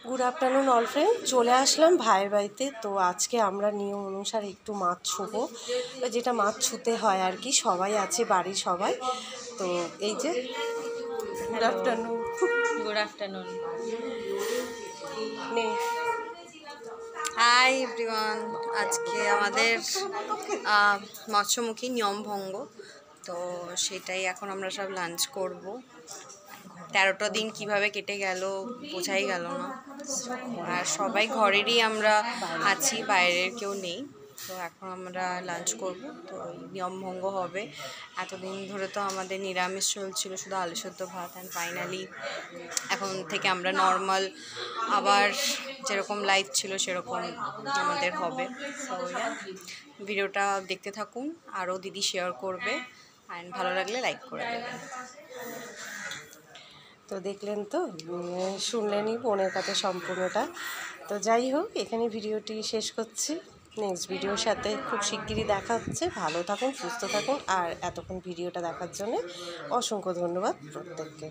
Good afternoon all friend, চলে আসলাম ভাইয়ের বাড়িতে। তো আজকে আমরা নিয়ম অনুসারে একটু মাছ ছুঁবো, যেটা মাছ ছুঁতে হয় আর কি। সবাই আছে বাড়ির সবাই। তো এই যে গুড আফটারনুন। Good afternoon. নে হাই এভরিওয়ান, আজকে আমাদের মৎস্যমুখী নিয়মভঙ্গ, তো সেটাই এখন আমরা সব লাঞ্চ করব। 13টা দিন কিভাবে কেটে গেল বোঝাই গেল না। আর সবাই ঘরেরই আমরা আছি, বাইরের কেউ নেই। তো এখন আমরা লাঞ্চ করব, তো নিয়মভঙ্গ হবে। এতদিন ধরে তো আমাদের নিরামিষ চলছিল, শুধু আলু সেদ্ধ ভাত। অ্যান্ড ফাইনালি এখন থেকে আমরা নর্মাল আবার যেরকম লাইফ ছিল সেরকম আমাদের হবে। তো ভিডিওটা দেখতে থাকুন, আরও দিদি শেয়ার করবে, অ্যান্ড ভালো লাগলে লাইক করে দেবেন। তো দেখলেন তো, শুনলেনই বোনের কাছে সম্পূর্ণটা। তো যাই হোক, এখানে ভিডিওটি শেষ করছি। নেক্সট ভিডিওর সাথে খুব শিগগিরই দেখা হচ্ছে। ভালো থাকুন, সুস্থ থাকুন, আর এতক্ষণ ভিডিওটা দেখার জন্য অসংখ্য ধন্যবাদ প্রত্যেককে।